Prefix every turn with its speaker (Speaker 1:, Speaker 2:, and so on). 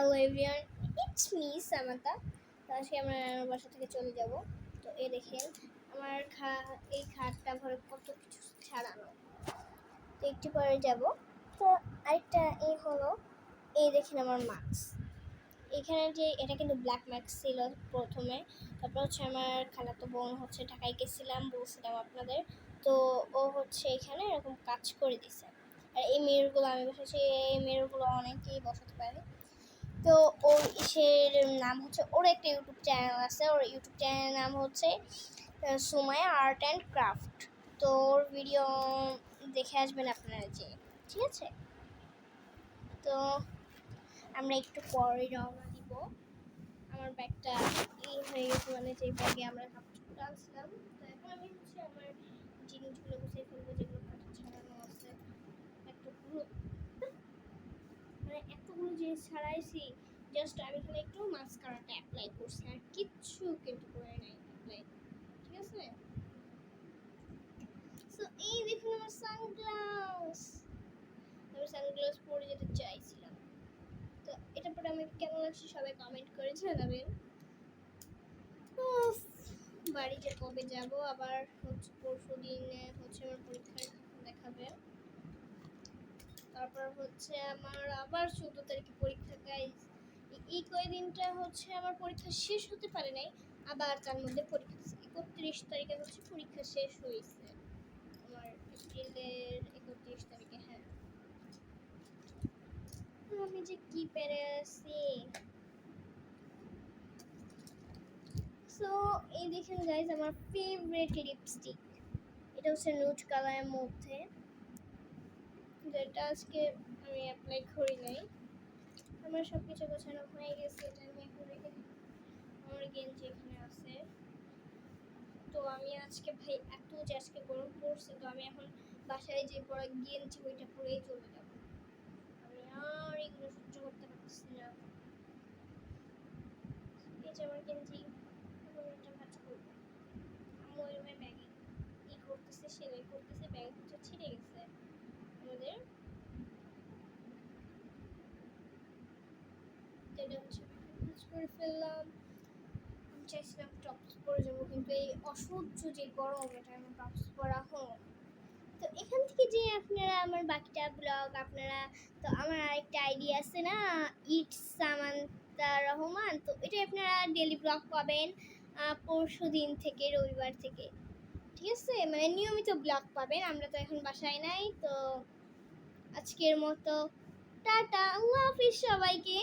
Speaker 1: Hello everyone, it's me Samanta. তো আজকে আমরা বাসা থেকে চলে যাব। তো এই দেখেন আমার এই খাটটা ভরে কত কিছু ছাড়ানো। তো একটু পরে যাব। তো আরেকটা এই হলো, এই দেখেন আমার মাস্ক। এখানে যে এটা কিন্তু ব্ল্যাক মাস্ক ছিল প্রথমে, তারপর হচ্ছে আমার খালাতো বোন হচ্ছে ঢাকায় গেছিলাম বলছিলাম আপনাদের। তো ও হচ্ছে এখানে এরকম কাজ করে দিছে। আর এই মেয়েরগুলো আমি বসেছি, এই মেয়েরগুলো অনেকেই বসাতে পারে। তো ওর ইসের নাম হচ্ছে, ওর একটা ইউটিউব চ্যানেল আছে, ওর ইউটিউব চ্যানেলের নাম হচ্ছে সুমাইয়া আর্ট অ্যান্ড ক্রাফট। তো ওর ভিডিও দেখে আসবেন আপনারা, যে ঠিক আছে। তো আমরা একটু পরে রওনা দিব। আমার ব্যাগটা এই হয়ে গেছে, মানে যে ব্যাগে আমরা কাপড় আনছিলাম। তো এখন আমি হচ্ছে আমার জিনিসগুলো গুছিয়ে ফেলবো, যেগুলো কাটা ছাড়ানো আছে। এতগুলো জিনিস ছাড়াইছি, জাস্ট আমি এখানে একটু মাস্কারাটা অ্যাপ্লাই করছি, আর কিচ্ছু কিন্তু করে নাই অ্যাপ্লাই, ঠিক আছে। সো এই দেখুন আমার সানগ্লাস। আমি সানগ্লাস পরে যেতে চাইছিলাম। তো এটা পরে আমাকে কেমন লাগছে সবাই কমেন্ট করে জানাবেন। বাড়ি যে কবে যাব, আবার হচ্ছে পরশু দিনে হচ্ছে আমার পরীক্ষার দেখাবে। তারপর হচ্ছে আমার আবার 14 তারিখে পরীক্ষা। গাইজ, এই কয়েকদিনটা হচ্ছে আমার পরীক্ষা শেষ হতে পারে নাই, আবার তার মধ্যে পরীক্ষা 31 তারিখে হচ্ছে পরীক্ষা শেষ হয়েছে আমার, এপ্রিলের 31 তারিখে। হ্যাঁ, আমি যে কি পেরে আছি। সো এই দেখেন গাইজ, আমার ফেভারিট লিপস্টিক, এটা হচ্ছে নুড কালারের মধ্যে, যেটা আজকে আমি অ্যাপ্লাই করি নাই। আমার সব কিছু গোছানো হয়ে গেছে, এটা আমি এখন রেখে দিই। আমার গেঞ্জি এখানে আছে। তো আমি আজকে ভাই এত যে আজকে গরম পড়ছে, তো আমি এখন বাসায় যে পরে গেঞ্জি ওইটা পরেই চলে যাব। আমি আর এগুলো সহ্য করতে পারছি না। এই যে আমার গেঞ্জি, এটা ভাজ করবো। আমি ওই রুমে ব্যাগে ই করতেছে, সেলাই করতেছে, ব্যাগ হচ্ছে ছিঁড়ে গেছে আমাদের। এটা হচ্ছে ভাজ করে ফেললাম। আমি চাইছিলাম টপস পরে যাবো, কিন্তু এই অসহ্য যে গরম, এটা আমার টপস পরা হলো। তো এখান থেকে যে আপনারা আমার বাকিটা ব্লগ আপনারা, তো আমার আরেকটা আইডিয়া আছে না, ইটস সামান্তা রহমান, তো এটা আপনারা ডেলি ব্লগ পাবেন পরশু দিন থেকে, রবিবার থেকে, ঠিক আছে। মানে নিয়মিত ব্লগ পাবেন। আমরা তো এখন বাসায় নাই। তো আজকের মতো টাটা, আল্লাহ হাফিজ সবাইকে।